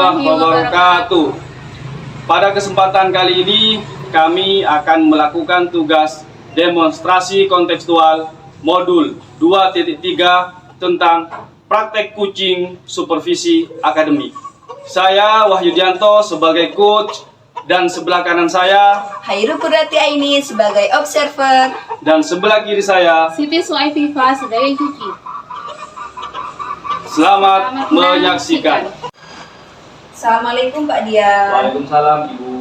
warahmatullahi wabarakatuh. Pada kesempatan kali ini kami akan melakukan tugas demonstrasi kontekstual modul 2.3 tentang praktek kucing supervisi akademik. Saya Wahyudianto sebagai coach dan sebelah kanan saya Hairul Kurati Aini sebagai observer dan sebelah kiri saya Siti Suaififa sebagai Cuci. Selamat menyaksikan. Assalamualaikum Pak Dian. Waalaikumsalam Ibu.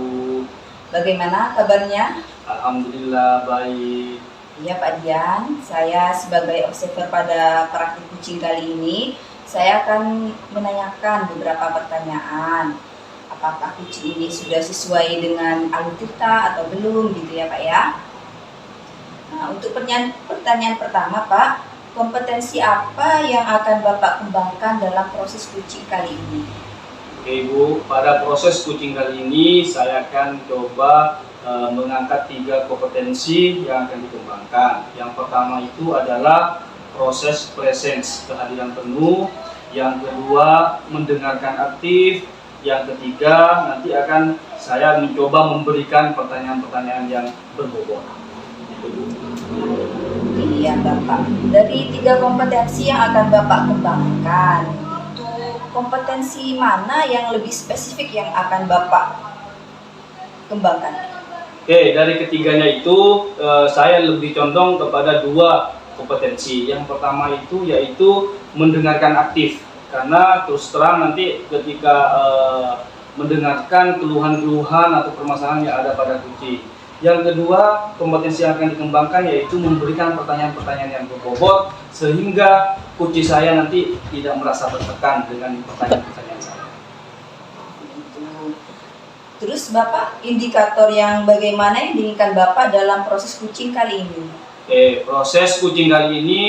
Bagaimana kabarnya? Alhamdulillah baik. Iya Pak Dian, saya sebagai observer pada praktik kucing kali ini, saya akan menanyakan beberapa pertanyaan. Apakah kucing ini sudah sesuai dengan alur tirta atau belum gitu ya Pak ya? Nah, untuk pertanyaan pertama Pak, kompetensi apa yang akan Bapak kembangkan dalam proses kucing kali ini? Oke Ibu, pada proses kucing kali ini saya akan coba mengangkat 3 kompetensi yang akan dikembangkan. Yang pertama itu adalah proses presence, kehadiran penuh. Yang kedua, mendengarkan aktif. Yang ketiga, nanti akan saya mencoba memberikan pertanyaan-pertanyaan yang berbobot. Itu Bu. Iya Bapak, dari 3 kompetensi yang akan Bapak kembangkan, itu kompetensi mana yang lebih spesifik yang akan Bapak kembangkan? Oke, dari ketiganya itu saya lebih condong kepada 2 kompetensi. Yang pertama itu yaitu mendengarkan aktif, karena terus terang nanti ketika mendengarkan keluhan-keluhan atau permasalahan yang ada pada kucing. Yang kedua, kompetensi yang akan dikembangkan yaitu memberikan pertanyaan-pertanyaan yang berbobot sehingga kucing saya nanti tidak merasa tertekan dengan pertanyaan-pertanyaan saya. Terus Bapak, indikator yang bagaimana yang diinginkan Bapak dalam proses kucing kali ini? Proses kucing kali ini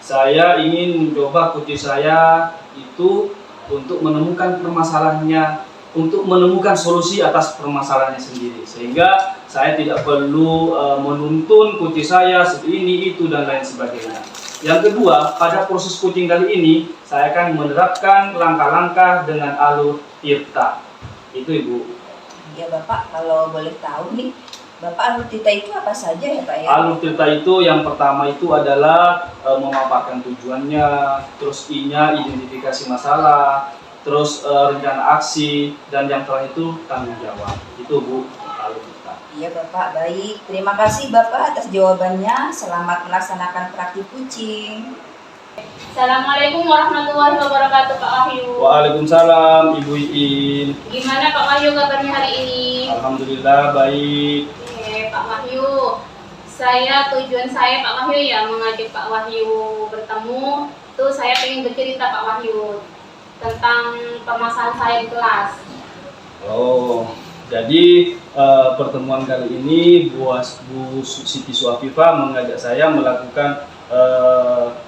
saya ingin mencoba kucing saya itu untuk menemukan permasalahannya, untuk menemukan solusi atas permasalahannya sendiri, sehingga saya tidak perlu menuntun kucing saya ini, itu, dan lain sebagainya. Yang kedua, pada proses kucing kali ini, saya akan menerapkan langkah-langkah dengan alur tirta. Itu Ibu. Ya Bapak, kalau boleh tahu nih, Bapak alur tirta itu apa saja ya Pak ya? Alur tirta itu yang pertama itu adalah memaparkan tujuannya, terus I-nya identifikasi masalah, terus rencana aksi, dan yang terakhir itu tanggung jawab. Itu Bu, alur tirta. Iya Bapak, baik. Terima kasih Bapak atas jawabannya. Selamat melaksanakan praktik kucing. Assalamualaikum warahmatullahi wabarakatuh Pak Wahyu. Waalaikumsalam Ibu Iin. Gimana Pak Wahyu kabarnya hari ini? Alhamdulillah baik. Oke Pak Wahyu, tujuan saya Pak Wahyu ya mengajak Pak Wahyu bertemu. Tuh saya pengen bercerita Pak Wahyu tentang permasalahan saya di kelas. Oh, jadi pertemuan kali ini Bu Siti Suaififa mengajak saya melakukan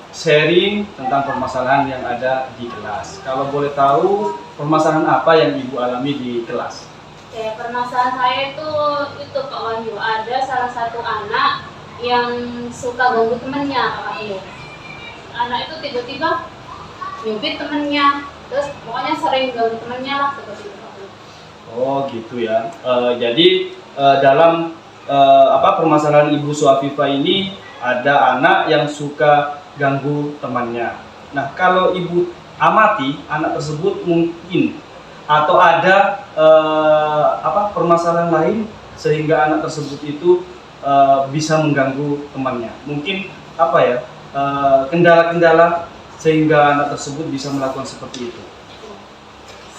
sharing tentang permasalahan yang ada di kelas. Kalau boleh tahu, permasalahan apa yang Ibu alami di kelas? Oke, permasalahan saya itu Pak Wahyu, ada salah satu anak yang suka ganggu temannya Pak Wahyu. Anak itu tiba-tiba nyubit temannya, terus pokoknya sering ganggu temannya lah seperti itu. Oh gitu ya. Jadi dalam permasalahan Ibu Suaififa ini ada anak yang suka ganggu temannya. Nah, kalau Ibu amati anak tersebut mungkin atau ada permasalahan lain sehingga anak tersebut itu bisa mengganggu temannya. Mungkin kendala-kendala sehingga anak tersebut bisa melakukan seperti itu.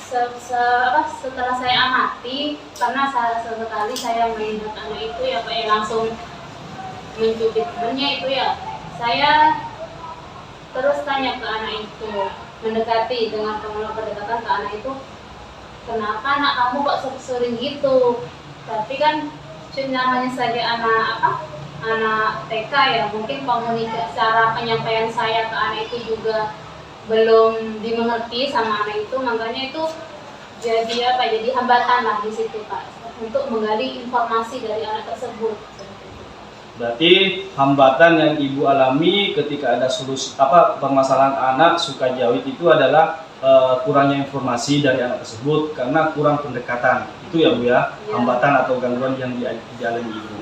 Setelah saya amati, karena sekali saya melihat anak itu ya Pak, langsung mencubit temannya itu ya, saya terus tanya ke anak itu, mendekati dengan pendekatan ke anak itu, kenapa anak kamu kok sering gitu? Tapi kan namanya saja anak TK ya, mungkin komunikasi cara penyampaian saya ke anak itu juga belum dimengerti sama anak itu, makanya itu jadi hambatan lah di situ Pak untuk menggali informasi dari anak tersebut. Berarti hambatan yang Ibu alami ketika ada permasalahan anak suka jawit itu adalah kurangnya informasi dari anak tersebut karena kurang pendekatan. Itu ya Bu ya, hambatan atau gangguan yang dialami ibu.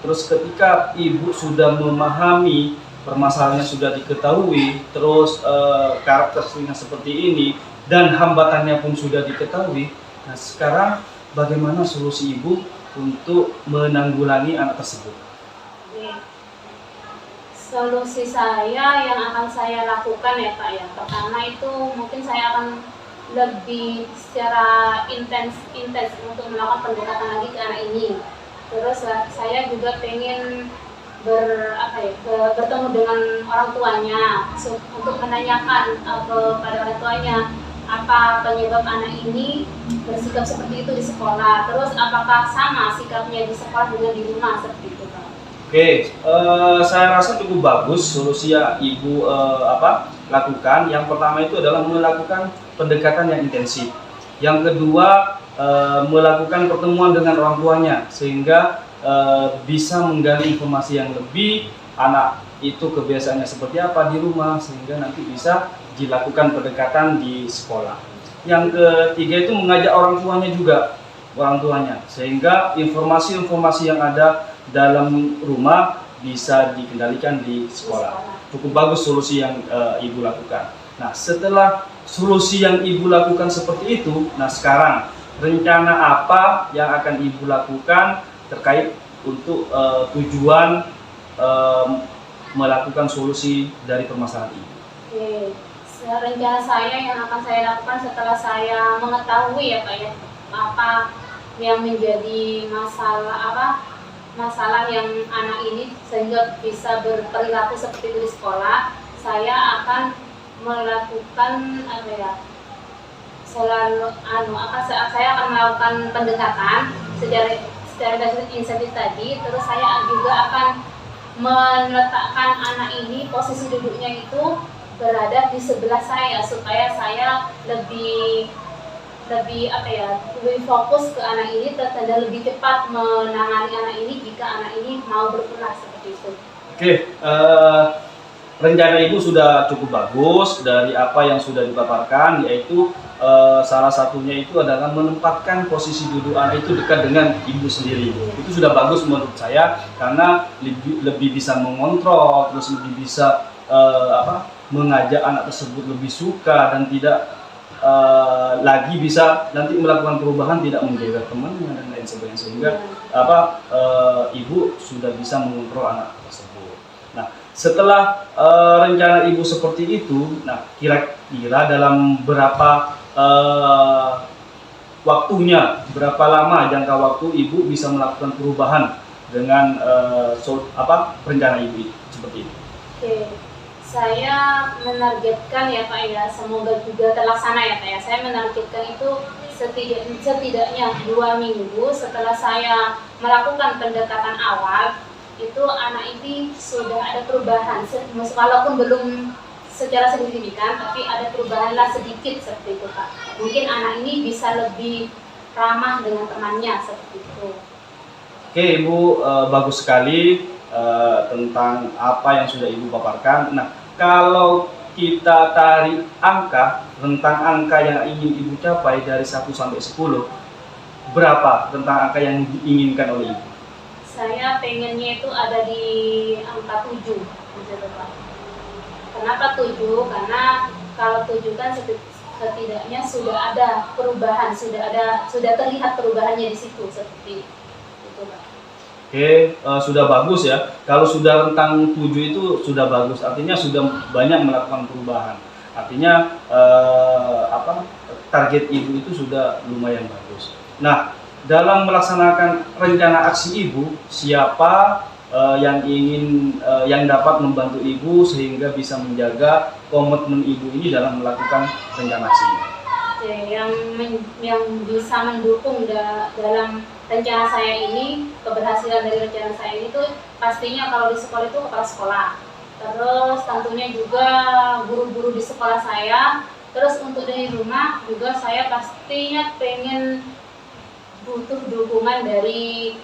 Terus ketika ibu sudah memahami permasalahannya, sudah diketahui, terus karakteristiknya seperti ini dan hambatannya pun sudah diketahui. Nah, sekarang bagaimana solusi ibu untuk menanggulangi anak tersebut? Solusi saya yang akan saya lakukan ya Pak ya, pertama itu mungkin saya akan lebih secara intens untuk melakukan pendekatan lagi ke anak ini. Terus saya juga pengen bertemu dengan orang tuanya untuk menanyakan kepada orang tuanya apa penyebab anak ini bersikap seperti itu di sekolah. Terus apakah sama sikapnya di sekolah dengan di rumah seperti itu Pak? Oke, saya rasa cukup bagus solusi yang ibu lakukan. Yang pertama itu adalah melakukan pendekatan yang intensif. Yang kedua, melakukan pertemuan dengan orang tuanya sehingga bisa menggali informasi yang lebih, anak itu kebiasaannya seperti apa di rumah, sehingga nanti bisa dilakukan pendekatan di sekolah. Yang ketiga itu mengajak orang tuanya sehingga informasi-informasi yang ada dalam rumah bisa dikendalikan di sekolah. Cukup bagus solusi yang ibu lakukan. Nah, setelah solusi yang ibu lakukan seperti itu, nah sekarang rencana apa yang akan ibu lakukan terkait untuk tujuan melakukan solusi dari permasalahan ini? Oke, rencana saya yang akan saya lakukan setelah saya mengetahui ya Pak ya, apa yang menjadi masalah yang anak ini sehingga bisa berperilaku seperti itu di sekolah. Saya akan melakukan saya akan melakukan pendekatan secara insentif tadi. Terus saya juga akan meletakkan anak ini, posisi duduknya itu berada di sebelah saya supaya saya lebih fokus ke anak ini dan lebih cepat menangani anak ini jika anak ini mau berulah seperti itu. Oke, rencana ibu sudah cukup bagus dari apa yang sudah dipaparkan, yaitu salah satunya itu adalah menempatkan posisi duduk anak itu dekat dengan ibu sendiri. Itu sudah bagus menurut saya karena lebih bisa mengontrol, terus lebih bisa mengajak anak tersebut lebih suka dan tidak lagi bisa nanti melakukan perubahan, tidak menjaga temannya dan lain sebagainya, sehingga ibu sudah bisa mengontrol anak tersebut. Nah, setelah rencana ibu seperti itu, nah kira-kira dalam berapa waktunya, berapa lama jangka waktu ibu bisa melakukan perubahan dengan rencana ibu seperti itu? Oke. Saya menargetkan ya Pak ya, semoga juga terlaksana ya Pak ya. Saya menargetkan itu setidaknya 2 minggu setelah saya melakukan pendekatan awal, itu anak ini sudah ada perubahan, walaupun belum secara signifikan, tapi ada perubahan lah sedikit seperti itu Pak. Mungkin anak ini bisa lebih ramah dengan temannya seperti itu. Oke Ibu, bagus sekali tentang apa yang sudah Ibu paparkan. Nah, kalau kita tarik rentang angka yang ingin Ibu capai dari 1 sampai 10, berapa rentang angka yang diinginkan oleh Ibu? Saya pengennya itu ada di angka 7 gitu Pak. Kenapa 7? Karena kalau 7 kan setidaknya sudah ada perubahan, sudah terlihat perubahannya di situ seperti itu Pak. Oke, sudah bagus ya. Kalau sudah rentang 7 itu sudah bagus, artinya sudah banyak melakukan perubahan. Artinya target ibu itu sudah lumayan bagus. Nah, dalam melaksanakan rencana aksi ibu, siapa yang dapat membantu ibu sehingga bisa menjaga komitmen ibu ini dalam melakukan rencana aksi ini? Yang bisa mendukung dalam rencana saya ini, keberhasilan dari rencana saya ini tuh pastinya kalau di sekolah itu kepala sekolah, terus tentunya juga guru-guru di sekolah saya, terus untuk dari rumah juga saya pastinya pengen butuh dukungan dari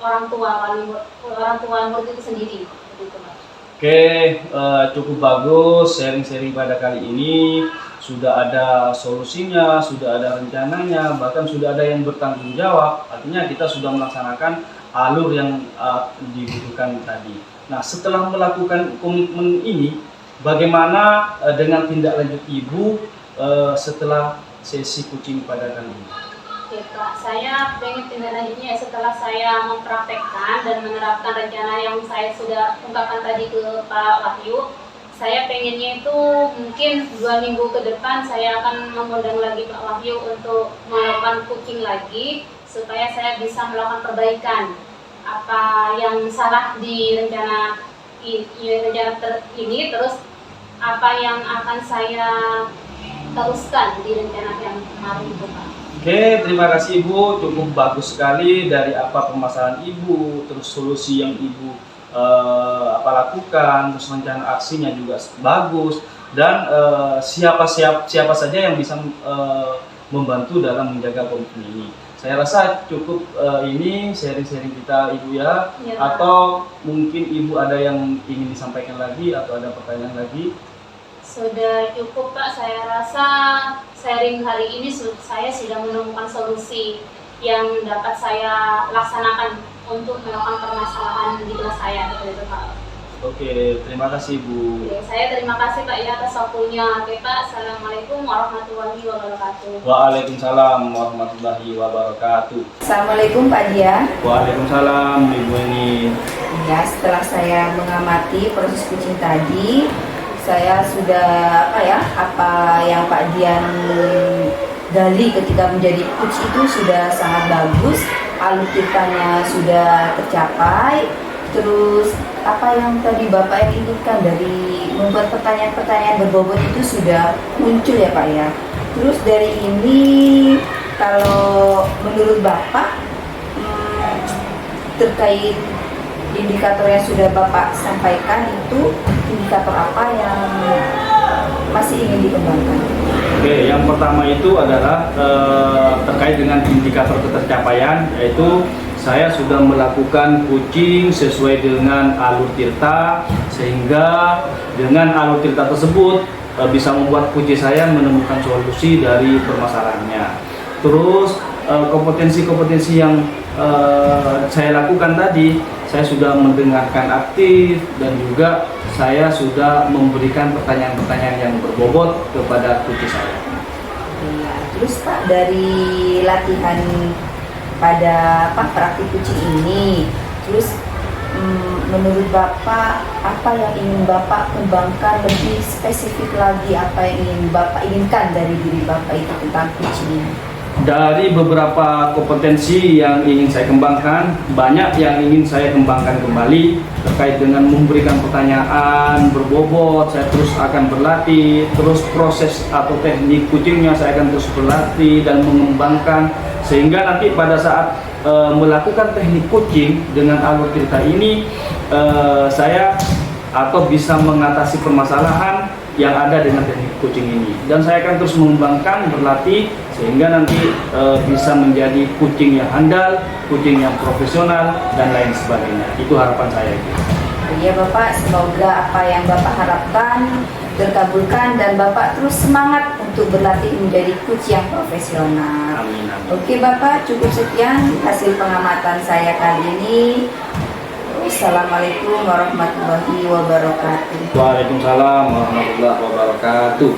orang tua murid itu sendiri gitu, Pak. Oke, cukup bagus sharing-sharing pada kali ini. sudah ada solusinya, sudah ada rencananya, bahkan sudah ada yang bertanggung jawab. Artinya kita sudah melaksanakan alur yang dibutuhkan tadi. Nah, setelah melakukan komitmen ini, bagaimana dengan tindak lanjut Ibu setelah sesi kucing padakan ini? Oke Pak, saya pengen tindak lanjutnya setelah saya mempraktekkan dan menerapkan rencana yang saya sudah ungkapkan tadi ke Pak Wahyu. Saya pengennya itu mungkin 2 minggu ke depan saya akan mengundang lagi Pak Wahyu untuk melakukan kucing lagi supaya saya bisa melakukan perbaikan apa yang salah di rencana ini, terus apa yang akan saya teruskan di rencana yang kemarin itu Pak. Oke, terima kasih Ibu, cukup bagus sekali dari apa permasalahan Ibu, terus solusi yang Ibu lakukan, terus rencana aksinya juga bagus, dan siapa saja yang bisa membantu dalam menjaga komitmen ini. Saya rasa cukup ini sharing-sharing kita Ibu ya, atau mungkin Ibu ada yang ingin disampaikan lagi atau ada pertanyaan lagi? Sudah cukup Pak, saya rasa sharing hari ini saya sudah menemukan solusi yang dapat saya laksanakan untuk melakukan permasalahan di kelas saya, betul itu Pak. Oke, terima kasih Bu. Oke, saya terima kasih Pak ya atas waktunya. Oke Pak, Assalamualaikum warahmatullahi wabarakatuh. Waalaikumsalam warahmatullahi wabarakatuh. Assalamualaikum Pak Dian. Waalaikumsalam Ibu Eni. Ya, setelah saya mengamati proses kucing tadi, saya sudah apa yang Pak Dian gali ketika menjadi coach itu sudah sangat bagus, alur kitanya sudah tercapai. Terus apa yang tadi Bapak yang inginkan dari membuat pertanyaan-pertanyaan berbobot itu sudah muncul ya Pak ya. Terus dari ini kalau menurut Bapak terkait indikator yang sudah Bapak sampaikan itu indikator apa yang masih ingin dikembangkan? Oke, yang pertama itu adalah terkait dengan indikator ketercapaian, yaitu saya sudah melakukan kucing sesuai dengan alur tirta, sehingga dengan alur tirta tersebut bisa membuat kucing saya menemukan solusi dari permasalahannya. Terus kompetensi-kompetensi yang saya lakukan tadi, saya sudah mendengarkan aktif dan juga saya sudah memberikan pertanyaan-pertanyaan yang berbobot kepada kucing saya. Ya, terus Pak, dari latihan pada praktik kucing ini, terus menurut Bapak apa yang ingin Bapak kembangkan lebih spesifik lagi, apa yang ingin Bapak inginkan dari diri Bapak itu tentang kucing? Dari beberapa kompetensi yang ingin saya kembangkan, banyak yang ingin saya kembangkan kembali terkait dengan memberikan pertanyaan berbobot. Saya terus akan berlatih, terus proses atau teknik kucingnya saya akan terus berlatih dan mengembangkan, sehingga nanti pada saat melakukan teknik kucing dengan alur tirta ini, saya atau bisa mengatasi permasalahan yang ada dengan teknik kucing ini, dan saya akan terus mengembangkan, berlatih, sehingga nanti bisa menjadi kucing yang handal, kucing yang profesional, dan lain sebagainya. Itu harapan saya. Iya Bapak, semoga apa yang Bapak harapkan terkabulkan dan Bapak terus semangat untuk berlatih menjadi coach yang profesional. Amin, amin. Oke Bapak, cukup sekian hasil pengamatan saya kali ini. Assalamualaikum warahmatullahi wabarakatuh. Waalaikumsalam warahmatullahi wabarakatuh.